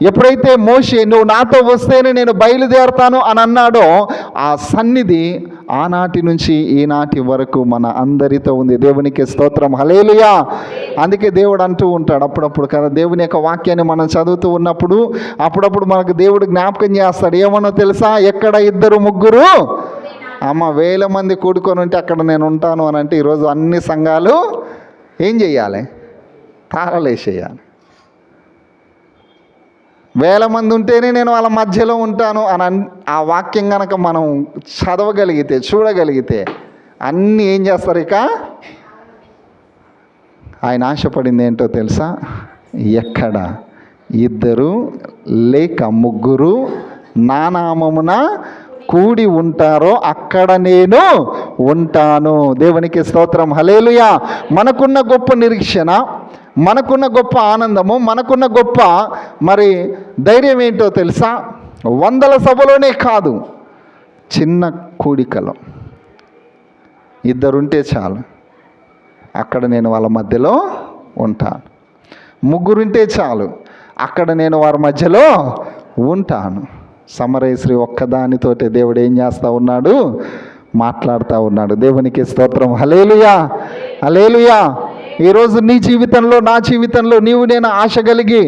A: ఎప్పుడైతే మోషే నువ్వు నాతో వస్తేనే నేను బయలుదేరతాను అని అన్నాడో, ఆ సన్నిధి ఆనాటి నుంచి ఈనాటి వరకు మన అందరితో ఉంది. దేవునికి స్తోత్రం, హల్లెలూయా. అందుకే దేవుడు అంటూ ఉంటాడు అప్పుడప్పుడు కదా, దేవుని యొక్క వాక్యాన్ని మనం చదువుతూ ఉన్నప్పుడు అప్పుడప్పుడు మనకు దేవుడు జ్ఞాపకం చేస్తాడు. ఏమన్నా తెలుసా? ఎక్కడ 2-3 అమ్మ 1000 మంది కూడుకొని ఉంటే అక్కడ నేను ఉంటాను అని అంటే, ఈరోజు అన్ని సంఘాలు ఏం చెయ్యాలి? తాళలేసేయాలి. 1000 మంది ఉంటేనే నేను వాళ్ళ మధ్యలో ఉంటాను అని ఆ వాక్యం కనుక మనం చదవగలిగితే, చూడగలిగితే అన్నీ ఏం చేస్తారు? ఇక ఆయన ఆశపడింది ఏంటో తెలుసా? ఎక్కడ 2 లేక 3 నా నామమున కూడి ఉంటారో అక్కడ నేను ఉంటాను. దేవునికి స్తోత్రం, హల్లెలూయా. మనకున్న గొప్ప నిరీక్షణ, మనకున్న గొప్ప ఆనందము, మనకున్న గొప్ప ధైర్యం ఏంటో తెలుసా? 100ల సభలోనే కాదు, చిన్న కూడికలో 2 ఉంటే చాలు, అక్కడ నేను వాళ్ళ మధ్యలో ఉంటాను. 3 ఉంటే చాలు, అక్కడ నేను వారి మధ్యలో ఉంటాను. సమరయశ్రీ ఒక్కదానితోటే దేవుడు ఏం చేస్తూ ఉన్నాడు? మాట్లాడుతూ ఉన్నాడు. దేవునికి స్తోత్రం, హల్లెలూయా, హల్లెలూయా. ఈరోజు నీ జీవితంలో, నా జీవితంలో నీవు నేను ఆశ కలిగి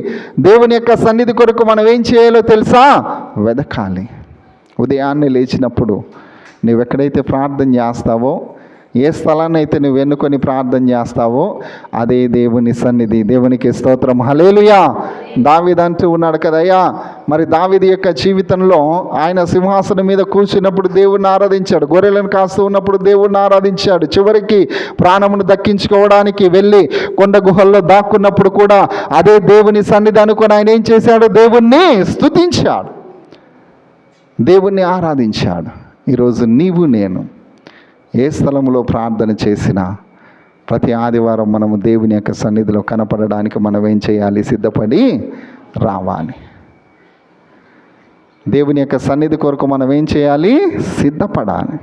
A: దేవుని యొక్క సన్నిధి కొరకు మనం ఏం చేయాలో తెలుసా? వెదకాలి. ఉదయాన్నే లేచినప్పుడు నువ్వెక్కడైతే ప్రార్థన చేస్తావో, ఏ స్థలాన్ని అయితే నువ్వు ఎన్నుకొని ప్రార్థన చేస్తావో అదే దేవుని సన్నిధి. దేవునికి స్తోత్రం, హల్లెలూయా. దావీదు అంటూ ఉన్నాడు కదయ్యా, దావీదు యొక్క జీవితంలో ఆయన సింహాసనం మీద కూర్చున్నప్పుడు దేవుణ్ణి ఆరాధించాడు, గొర్రెలను కాస్తూ ఉన్నప్పుడు దేవుణ్ణి ఆరాధించాడు, చివరికి ప్రాణమును దక్కించుకోవడానికి వెళ్ళి కొండ గుహల్లో దాక్కున్నప్పుడు కూడా అదే దేవుని సన్నిధి అనుకొని ఆయన ఏం చేశాడు? దేవుణ్ణి స్తుతించాడు, దేవుణ్ణి ఆరాధించాడు. ఈరోజు నీవు నేను ఏ స్థలంలో ప్రార్థన చేసినా ప్రతి ఆదివారం మనము దేవుని యొక్క సన్నిధిలో కనపడడానికి మనం ఏం చేయాలి? సిద్ధపడి రావాలి. దేవుని యొక్క సన్నిధి కొరకు మనం ఏం చేయాలి? సిద్ధపడాలి.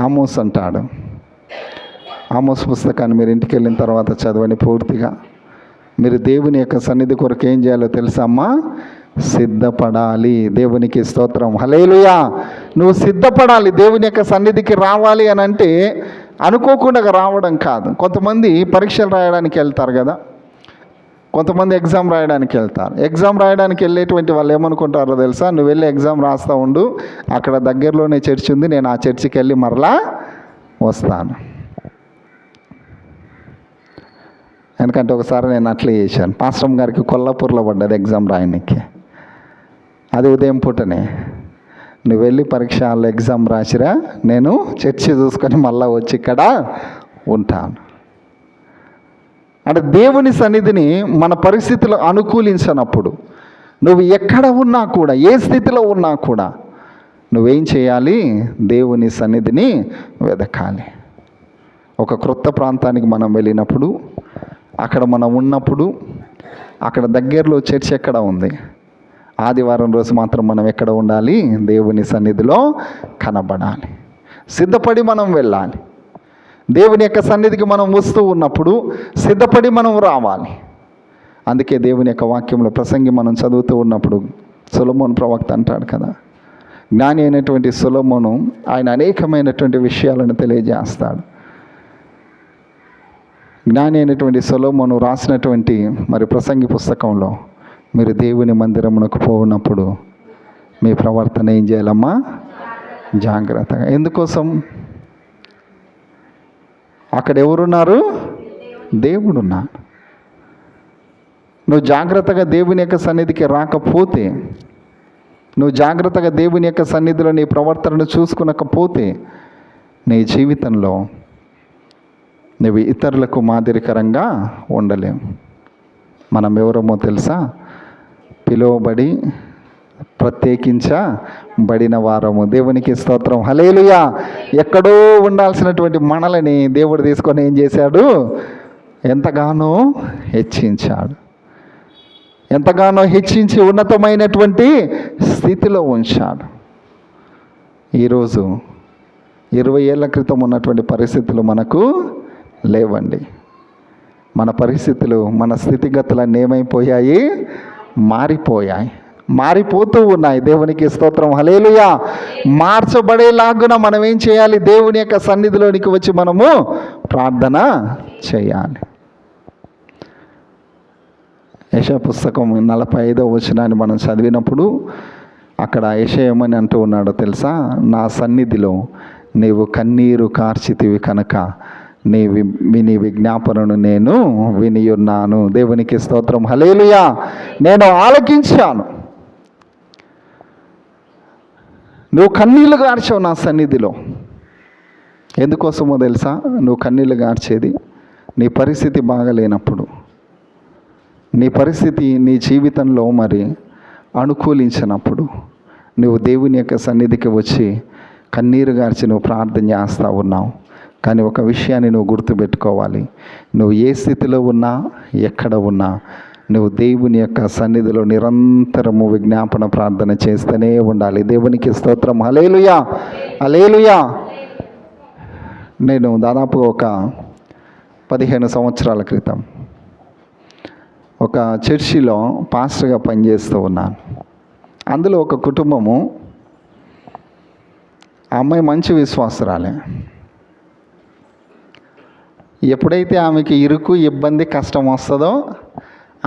A: ఆమోస్ అంటాడు, ఆమోస్ పుస్తకాన్ని మీరు ఇంటికి వెళ్ళిన తర్వాత చదవండి పూర్తిగా. మీరు దేవుని యొక్క సన్నిధి కొరకు ఏం చేయాలో తెలుసా అమ్మా? సిద్ధపడాలి. దేవునికి స్తోత్రం, హల్లెలూయా. నువ్వు సిద్ధపడాలి. దేవుని యొక్క సన్నిధికి రావాలి అని అంటే అనుకోకుండా రావడం కాదు. కొంతమంది పరీక్షలు రాయడానికి వెళ్తారు కదా, కొంతమంది ఎగ్జామ్ రాయడానికి వెళ్తారు. ఎగ్జామ్ రాయడానికి వెళ్ళేటువంటి వాళ్ళు ఏమనుకుంటారో తెలుసా? నువ్వు వెళ్ళి ఎగ్జామ్ రాస్తూ ఉండు, అక్కడ దగ్గరలోనే చర్చ్ ఉంది, నేను ఆ చర్చికి వెళ్ళి మరలా వస్తాను. ఎందుకంటే ఒకసారి నేను అట్లా చేశాను. పాస్టర్ గారికి కొల్లాపూర్లో పడ్డది ఎగ్జామ్ రాయడానికి. అది ఉదయం పూటనే. నువ్వు వెళ్ళి పరీక్ష హాల్లో ఎగ్జామ్ రాసిరా, నేను చర్చి చూసుకొని మళ్ళీ వచ్చి ఇక్కడ ఉంటాను. అంటే దేవుని సన్నిధిని మన పరిస్థితులు అనుకూలించినప్పుడు నువ్వు ఎక్కడ ఉన్నా కూడా, ఏ స్థితిలో ఉన్నా కూడా నువ్వేం చేయాలి? దేవుని సన్నిధిని వెదకాలి. ఒక క్రొత్త ప్రాంతానికి మనం వెళ్ళినప్పుడు, అక్కడ మనం ఉన్నప్పుడు, అక్కడ దగ్గరలో చర్చ్ ఎక్కడ ఉంది? ఆదివారం రోజు మాత్రం మనం ఎక్కడ ఉండాలి? దేవుని సన్నిధిలో కనబడాలి. సిద్ధపడి మనం వెళ్ళాలి. దేవుని యొక్క సన్నిధికి మనం వస్తూ ఉన్నప్పుడు సిద్ధపడి మనం రావాలి. అందుకే దేవుని యొక్క వాక్యంలో ప్రసంగి మనం చదువుతూ ఉన్నప్పుడు సొలొమోను ప్రవక్త అంటాడు కదా, జ్ఞాని అయినటువంటి సొలొమోను ఆయన అనేకమైనటువంటి విషయాలను తెలియజేస్తాడు. జ్ఞాని అయినటువంటి సొలొమోను రాసినటువంటి ప్రసంగి పుస్తకంలో, మీరు దేవుని మందిరమునకు పోయినప్పుడు మీ ప్రవర్తన ఏం చేయాలమ్మా? జాగ్రత్తగా. ఎందుకోసం? అక్కడ ఎవరున్నారు? దేవుడు ఉన్నాడు. నువ్వు జాగ్రత్తగా దేవుని యొక్క సన్నిధికి రాకపోతే, నువ్వు జాగ్రత్తగా దేవుని యొక్క సన్నిధిలో నీ ప్రవర్తనను చూసుకునకపోతే, నీ జీవితంలో నువ్వు ఇతరులకు మాదిరికరంగా ఉండలేవు. మనం ఎవరమో తెలుసా? పిలువబడి ప్రత్యేకించబడిన వారము. దేవునికి స్తోత్రం, హల్లెలూయా. ఎక్కడో ఉండాల్సినటువంటి మనలని దేవుడు తీసుకొని ఏం చేశాడు? ఎంతగానో హెచ్చించాడు. ఎంతగానో హెచ్చించి ఉన్నతమైనటువంటి స్థితిలో ఉంచాడు. ఈరోజు 20 ఏళ్ల క్రితం ఉన్నటువంటి పరిస్థితులు మనకు లేవండి. మన పరిస్థితులు, మన స్థితిగతులన్నీ ఏమైపోయాయి? మారిపోయాయి, మారిపోతూ ఉన్నాయి. దేవునికి స్తోత్రం, హల్లెలూయా. మార్చబడేలాగున మనం ఏం చేయాలి? దేవుని యొక్క సన్నిధిలోనికి వచ్చి మనము ప్రార్థన చేయాలి. యెషయా పుస్తకం 45వ వచనాన్ని మనం చదివినప్పుడు అక్కడ యెషయా ఏమని అంటూ ఉన్నాడో తెలుసా? నా సన్నిధిలో నీవు కన్నీరు కార్చితివి కనుక నీ విజ్ఞాపనను నేను వినియున్నాను. దేవునికి స్తోత్రం, హల్లెలూయా. నేను ఆలకించాను. నువ్వు కన్నీళ్లు గార్చావు నా సన్నిధిలో. ఎందుకోసమో తెలుసా నువ్వు కన్నీళ్లు గార్చేది? నీ పరిస్థితి బాగలేనప్పుడు, నీ పరిస్థితి నీ జీవితంలో మరి అనుకూలించినప్పుడు నువ్వు దేవుని యొక్క సన్నిధికి వచ్చి కన్నీరు గార్చి నువ్వు ప్రార్థన చేస్తూ ఉన్నావు. కానీ ఒక విషయాన్ని నువ్వు గుర్తుపెట్టుకోవాలి. నువ్వు ఏ స్థితిలో ఉన్నా, ఎక్కడ ఉన్నా, నువ్వు దేవుని యొక్క సన్నిధిలో నిరంతరము విజ్ఞాపన ప్రార్థన చేస్తూనే ఉండాలి. దేవునికి స్తోత్రం, హల్లెలూయా, హల్లెలూయా. నేను దాదాపు ఒక 15 సంవత్సరాల క్రితం ఒక చర్చిలో పాస్టర్గా పనిచేస్తూ ఉన్నాను. అందులో ఒక కుటుంబము, ఆ అమ్మాయి మంచి విశ్వాసురాలే. ఎప్పుడైతే ఆమెకి ఇరుకు, ఇబ్బంది, కష్టం వస్తుందో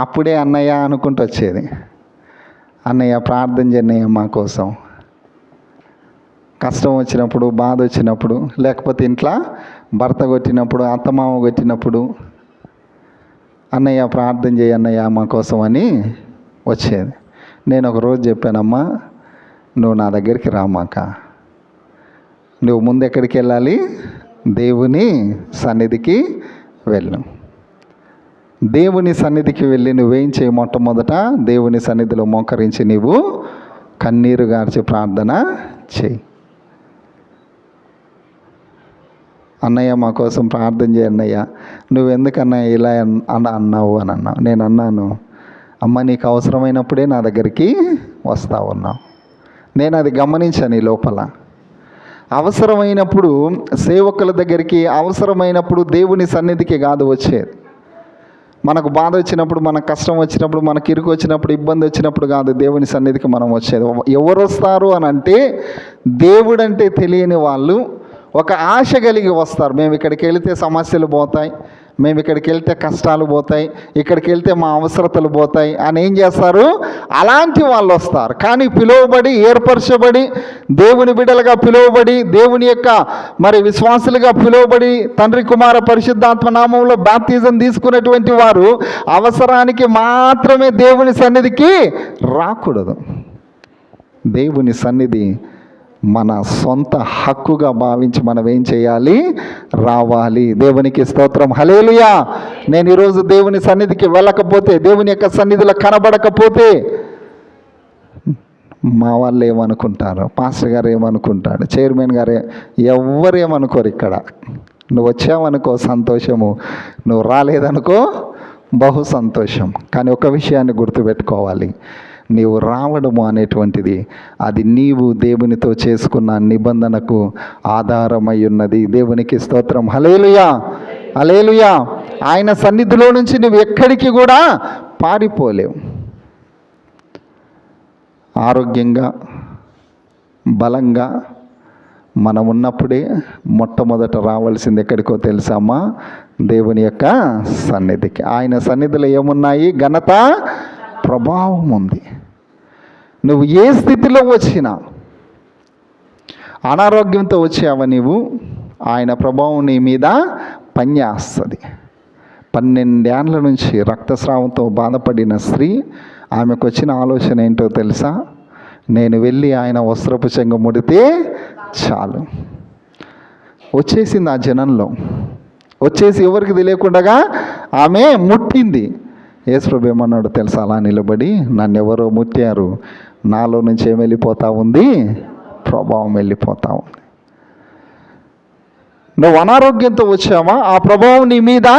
A: అప్పుడే అన్నయ్య అనుకుంటూ వచ్చేది. అన్నయ్య ప్రార్థన చేయన్నయ్య మా కోసం. కష్టం వచ్చినప్పుడు, బాధ వచ్చినప్పుడు, లేకపోతే ఇంట్లో భర్త కొట్టినప్పుడు, అత్తమామ కొట్టినప్పుడు, అన్నయ్య ప్రార్థన చేయ అన్నయ్య మా కోసం అని వచ్చేది. నేను ఒకరోజు చెప్పానమ్మా, నువ్వు నా దగ్గరికి రామాక, నువ్వు ముందు ఎక్కడికి వెళ్ళాలి? దేవుని సన్నిధికి వెళ్ళు. దేవుని సన్నిధికి వెళ్ళి నువ్వేం చేయి? మొట్టమొదట దేవుని సన్నిధిలో మోకరించి నీవు కన్నీరు గార్చి ప్రార్థన చేయి. అన్నయ్య మా కోసం ప్రార్థన చేయన్నయ్య. నువ్వెందుకన్నయ్య ఇలా అన్నావు అని అన్నావు. నేను అన్నాను, అమ్మ నీకు అవసరమైనప్పుడే నా దగ్గరికి వస్తా ఉన్నావు. నేను అది గమనించాను. ఈ లోపల అవసరమైనప్పుడు సేవకుల దగ్గరికి, అవసరమైనప్పుడు దేవుని సన్నిధికి కాదు వచ్చేది. మనకు బాధ వచ్చినప్పుడు, మనకు కష్టం వచ్చినప్పుడు, మనకు ఇరుకు వచ్చినప్పుడు, ఇబ్బంది వచ్చినప్పుడు కాదు దేవుని సన్నిధికి మనం వచ్చేది. ఎవరు వస్తారు అని అంటే, దేవుడంటే తెలియని వాళ్ళు ఒక ఆశ కలిగి వస్తారు. మేము ఇక్కడికి వెళితే సమస్యలు పోతాయి, మేము ఇక్కడికి వెళ్తే కష్టాలు పోతాయి, ఇక్కడికి వెళ్తే మా అవసరతలు పోతాయి అని ఏం చేస్తారు? అలాంటి వాళ్ళు వస్తారు. కానీ పిలువబడి, ఏర్పరచబడి, దేవుని బిడ్డలుగా పిలువబడి, దేవుని యొక్క మరి విశ్వాసులుగా పిలువబడి, తండ్రి కుమార పరిశుద్ధాత్మ నామంలో బాప్తిజం తీసుకున్నటువంటి వారు అవసరానికి మాత్రమే దేవుని సన్నిధికి రాకూడదు. దేవుని సన్నిధి మన సొంత హక్కుగా భావించి మనం ఏం చేయాలి? రావాలి. దేవునికి స్తోత్రం, హల్లెలూయా. నేను ఈరోజు దేవుని సన్నిధికి వెళ్ళకపోతే, దేవుని యొక్క సన్నిధిలో కనబడకపోతే మా వాళ్ళు ఏమనుకుంటారు, పాస్టర్ గారు ఏమనుకుంటాడు, చైర్మన్ గారు, ఎవ్వరు ఏమనుకోరు. ఇక్కడ నువ్వు వచ్చావనుకో సంతోషము, నువ్వు రాలేదనుకో బహు సంతోషం. కానీ ఒక విషయాన్ని గుర్తుపెట్టుకోవాలి, నీవు రావడము అనేటువంటిది అది నీవు దేవునితో చేసుకున్న నిబంధనకు ఆధారమై ఉన్నది. దేవునికి స్తోత్రం, హల్లెలూయా, హల్లెలూయా. ఆయన సన్నిధిలో నుంచి నువ్వు ఎక్కడికి కూడా పారిపోలేవు. ఆరోగ్యంగా, బలంగా మనం ఉన్నప్పుడే మొట్టమొదట రావాల్సింది ఎక్కడికో తెలుసామా? దేవుని యొక్క సన్నిధికి. ఆయన సన్నిధిలో ఏమున్నాయి? ఘనత, ప్రభావం ఉంది. నువ్వు ఏ స్థితిలో వచ్చినా, అనారోగ్యంతో వచ్చావా నీవు, ఆయన ప్రభావం నీ మీద పనిచేస్తుంది. 12 ఏండ్ల నుంచి రక్తస్రావంతో బాధపడిన స్త్రీ, ఆమెకు వచ్చిన ఆలోచన ఏంటో తెలుసా? నేను వెళ్ళి ఆయన వస్త్రపు చెంగు ముడితే చాలు. వచ్చేసింది ఆ జనంలో, వచ్చేసి ఎవరికి తెలియకుండా ఆమె ముట్టింది. యేసుప్రభు ఏమన్నాడు తెలుసా? అలా నిలబడి, నన్ను ఎవరో ముట్టారు, నాలో నుంచి ఏం వెళ్ళిపోతూ ఉంది? ప్రభావం వెళ్ళిపోతూ ఉంది. నువ్వు అనారోగ్యంతో వచ్చావా? ఆ ప్రభావం నీ మీద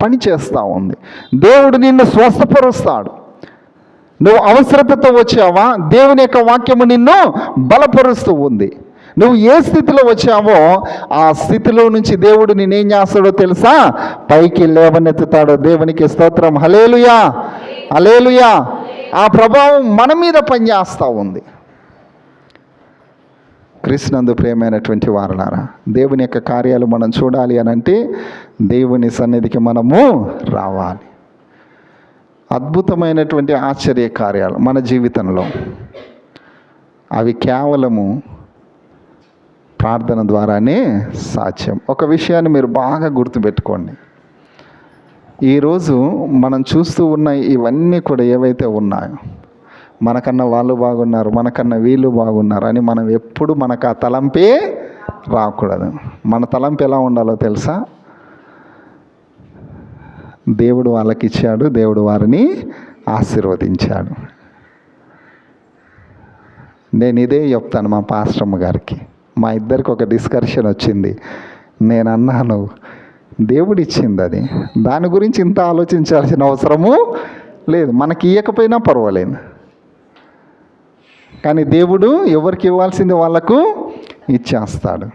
A: పని చేస్తూ ఉంది. దేవుడు నిన్ను స్వస్థపరుస్తాడు. నువ్వు అవసరతతో వచ్చావా? దేవుని యొక్క వాక్యము నిన్ను బలపరుస్తూ ఉంది. నువ్వు ఏ స్థితిలో వచ్చావో ఆ స్థితిలో నుంచి దేవుడు నేనేం చేస్తాడో తెలుసా? పైకి లేవనెత్తుతాడు. దేవునికి స్తోత్రం. హల్లెలూయా, హల్లెలూయా. ఆ ప్రభావం మన మీద పనిచేస్తూ ఉంది. క్రీస్తునందు ప్రియమైనటువంటి వారలారా, దేవుని యొక్క కార్యాలు మనం చూడాలి అని అంటే దేవుని సన్నిధికి మనము రావాలి. అద్భుతమైనటువంటి ఆశ్చర్య కార్యాలు మన జీవితంలో, అవి కేవలము ప్రార్థన ద్వారానే సాధ్యం. ఒక విషయాన్ని మీరు బాగా గుర్తుపెట్టుకోండి. ఈరోజు మనం చూస్తూ ఉన్న ఇవన్నీ కూడా ఏవైతే ఉన్నాయో, మనకన్నా వాళ్ళు బాగున్నారు, మనకన్నా వీళ్ళు బాగున్నారు అని మనం ఎప్పుడు మనకు ఆ తలంపే రాకూడదు. మన తలంపు ఎలా ఉండాలో తెలుసా? దేవుడు వాళ్ళకి ఇచ్చాడు, దేవుడు వారిని ఆశీర్వదించాడు. నేను ఇదే చెప్తాను మా పాస్టమ్మ గారికి. మా ఇద్దరికి ఒక డిస్కషన్ వచ్చింది. నేను అన్నాను, దేవుడు ఇచ్చింది అది, దాని గురించి ఇంత ఆలోచించాల్సిన అవసరము లేదు. మనకి ఇవ్వకపోయినా పర్వాలేదు, కానీ దేవుడు ఎవరికి ఇవ్వాల్సింది వాళ్ళకు ఇచ్చేస్తాడు.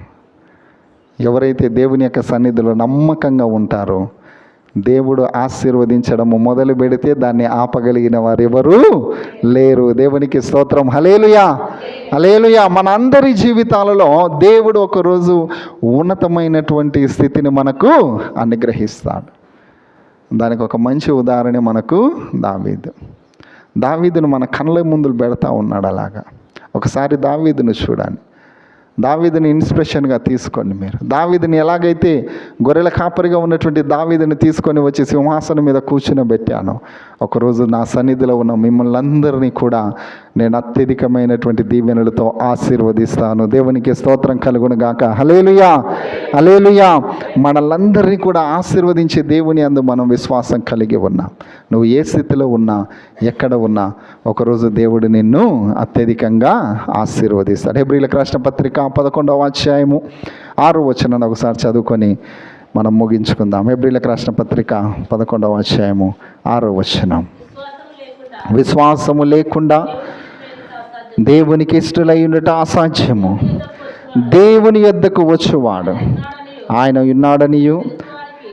A: ఎవరైతే దేవుని యొక్క సన్నిధిలో నమ్మకంగా ఉంటారో, దేవుడు ఆశీర్వదించడము మొదలు పెడితే దాన్ని ఆపగలిగిన వారు ఎవరు లేరు. దేవునికి స్తోత్రం. హల్లెలూయా, హల్లెలూయా. మన అందరి జీవితాలలో దేవుడు ఒకరోజు ఉన్నతమైనటువంటి స్థితిని మనకు అనుగ్రహిస్తాడు. దానికి ఒక మంచి ఉదాహరణ మనకు దావీదును మన కళ్ళ ముందు పెడతా ఉన్నాడు. అలాగా ఒకసారి దావీదును చూడండి. దావీదుని ఇన్స్పిరేషన్గా తీసుకోండి మీరు. దావీదుని ఎలాగైతే గొర్రెల కాపరిగా ఉన్నటువంటి దావీదుని తీసుకొని వచ్చి సింహాసనం మీద కూర్చునబెట్టాను, ఒకరోజు నా సన్నిధిలో ఉన్న మిమ్మల్ని అందరినీ కూడా నేను అత్యధికమైనటువంటి దీవెనలతో ఆశీర్వదిస్తాను. దేవునికి స్తోత్రం కలుగును గాక. హల్లెలూయా, హల్లెలూయా. మనలందరినీ కూడా ఆశీర్వదించే దేవుని అందు మనం విశ్వాసం కలిగి ఉన్నాం. నువ్వు ఏ స్థితిలో ఉన్నా, ఎక్కడ ఉన్నా, ఒకరోజు దేవుడు నిన్ను అత్యధికంగా ఆశీర్వదిస్తాడు. హెబ్రీయులకు రాసిన పత్రిక 11వ అధ్యాయము 6వ వచనాన్ని ఒకసారి చదువుకొని మనం ముగించుకుందాం. హెబ్రీయులకు రాసిన పత్రిక 11వ అధ్యాయము 6వ వచనం. విశ్వాసము లేకుండా దేవునికి ఇష్టలై ఉండట అసాధ్యము. దేవుని యొద్దకు వచ్చువాడు ఆయన ఉన్నాడనియు,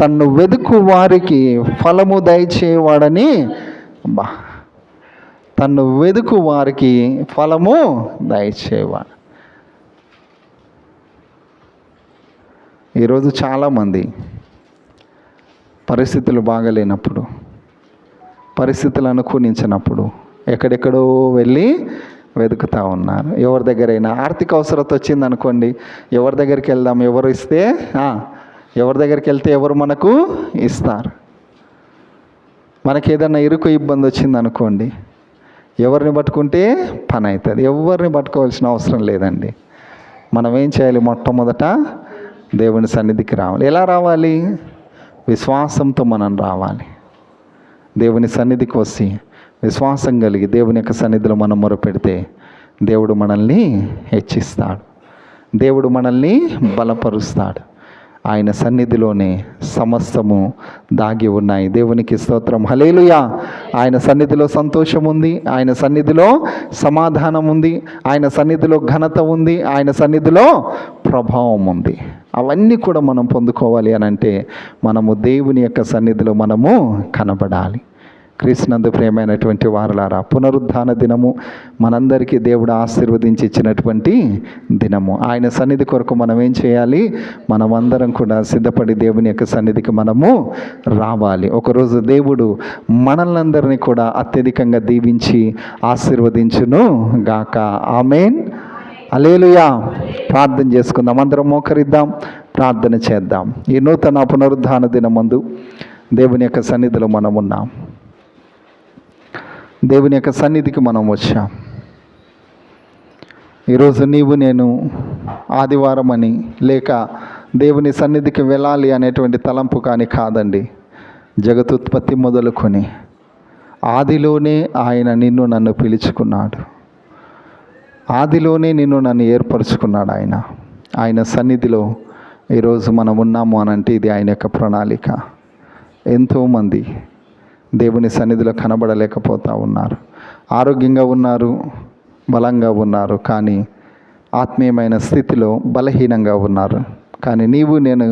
A: తన్ను వెదుకు వారికి ఫలము దయచేవాడని, తన్ను వెదుకు వారికి ఫలము దయచేవాడు. ఈరోజు చాలామంది పరిస్థితులు బాగలేనప్పుడు, పరిస్థితులు అనుకూలించినప్పుడు ఎక్కడెక్కడో వెళ్ళి వెతుకుతూ ఉన్నారు. ఎవరి దగ్గరైనా ఆర్థిక అవసరత వచ్చింది అనుకోండి, ఎవరి దగ్గరికి వెళ్దాం, ఎవరు ఇస్తే, ఎవరి దగ్గరికి వెళ్తే ఎవరు మనకు ఇస్తారు. మనకి ఏదైనా ఇరుకు ఇబ్బంది వచ్చింది అనుకోండి, ఎవరిని పట్టుకుంటే పని అవుతుంది. ఎవరిని పట్టుకోవాల్సిన అవసరం లేదండి. మనం ఏం చేయాలి? మొట్టమొదట దేవుని సన్నిధికి రావాలి. ఎలా రావాలి? విశ్వాసంతో మనం రావాలి. దేవుని సన్నిధికి వచ్చి విశ్వాసం కలిగి దేవుని యొక్క సన్నిధిలో మనం మొరపెడితే దేవుడు మనల్ని హెచ్చిస్తాడు, దేవుడు మనల్ని బలపరుస్తాడు. ఆయన సన్నిధిలోనే సమస్తము దాగి ఉన్నాయి. దేవునికి స్తోత్రం. హల్లెలూయా. ఆయన సన్నిధిలో సంతోషం ఉంది, ఆయన సన్నిధిలో సమాధానం ఉంది, ఆయన సన్నిధిలో ఘనత ఉంది, ఆయన సన్నిధిలో ప్రభావం ఉంది. అవన్నీ కూడా మనం పొందుకోవాలి అని అంటే మనము దేవుని యొక్క సన్నిధిలో మనము కనబడాలి. క్రీస్తునందు ప్రియమైనటువంటి వారలారా, పునరుద్ధాన దినము మనందరికీ దేవుడు ఆశీర్వదించి ఇచ్చినటువంటి దినము. ఆయన సన్నిధి కొరకు మనం ఏం చేయాలి? మనమందరం కూడా సిద్ధపడి దేవుని యొక్క సన్నిధికి మనము రావాలి. ఒకరోజు దేవుడు మనల్నందరినీ కూడా అత్యధికంగా దీవించి ఆశీర్వదించును గాక. ఆమేన్, హల్లెలూయా. ప్రార్థన చేసుకుందాం. అందరం మోకరిద్దాం, ప్రార్థన చేద్దాం. ఈ నూతన పునరుద్ధాన దినమందు దేవుని యొక్క సన్నిధిలో మనం ఉన్నాం. దేవుని యొక్క సన్నిధికి మనం వచ్చాం. ఈరోజు నీవు నేను ఆదివారం అని లేక దేవుని సన్నిధికి వెళ్ళాలి అనేటువంటి తలంపు కానీ కాదండి. జగతుత్పత్తి మొదలుకొని ఆదిలోనే ఆయన నిన్ను నన్ను పిలుచుకున్నాడు. ఆదిలోనే నిన్ను నన్ను ఏర్పరచుకున్నాడు ఆయన సన్నిధిలో ఈరోజు మనం ఉన్నాము అనంటే ఇది ఆయన యొక్క ప్రణాళిక. ఎంతోమంది దేవుని సన్నిధిలో కనబడలేకపోతూ ఉన్నారు. ఆరోగ్యంగా ఉన్నారు, బలంగా ఉన్నారు, కానీ ఆత్మీయమైన స్థితిలో బలహీనంగా ఉన్నారు. కానీ నీవు నేను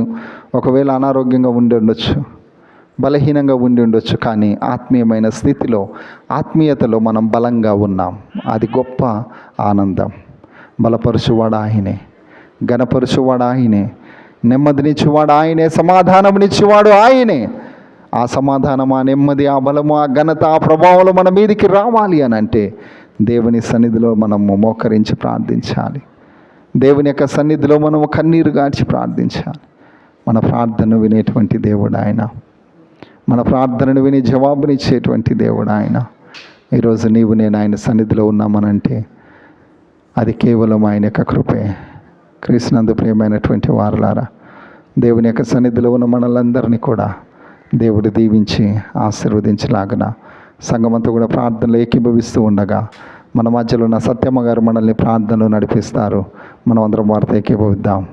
A: ఒకవేళ అనారోగ్యంగా ఉండి ఉండొచ్చు, బలహీనంగా ఉండి ఉండొచ్చు, కానీ ఆత్మీయమైన స్థితిలో ఆత్మీయతలో మనం బలంగా ఉన్నాం. అది గొప్ప ఆనందం. బలపరుచువాడు ఆయనే, ఘనపరుచువాడు ఆయనే, నెమ్మదినిచ్చేవాడు ఆయనే, సమాధానమునిచ్చేవాడు ఆయనే. ఆ సమాధానం, ఆ నెమ్మది, ఆ బలము, ఆ ఘనత, ఆ ప్రభావాలు మన మీదికి రావాలి అని అంటే దేవుని సన్నిధిలో మనము మోకరించి ప్రార్థించాలి. దేవుని యొక్క సన్నిధిలో మనము కన్నీరు గార్చి ప్రార్థించాలి. మన ప్రార్థనను వినేటువంటి దేవుడు ఆయన. మన ప్రార్థనను విని జవాబునిచ్చేటువంటి దేవుడు ఆయన. ఈరోజు నీవు నేను ఆయన సన్నిధిలో ఉన్నామనంటే అది కేవలం ఆయన యొక్క కృపే. క్రీస్తునందు ప్రియమైనటువంటి వారలారా, దేవుని యొక్క సన్నిధిలో ఉన్న మనలందరినీ కూడా దేవుడు దీవించి ఆశీర్వదించలాగున సంఘమంతా కూడా ప్రార్థనలు ఏకీభవిస్తూ ఉండగా మన మధ్యలో ఉన్న సత్యమ్మ గారు మనల్ని ప్రార్థనలు నడిపిస్తారు. మనం అందరం వారితో ఏకీభవిద్దాం.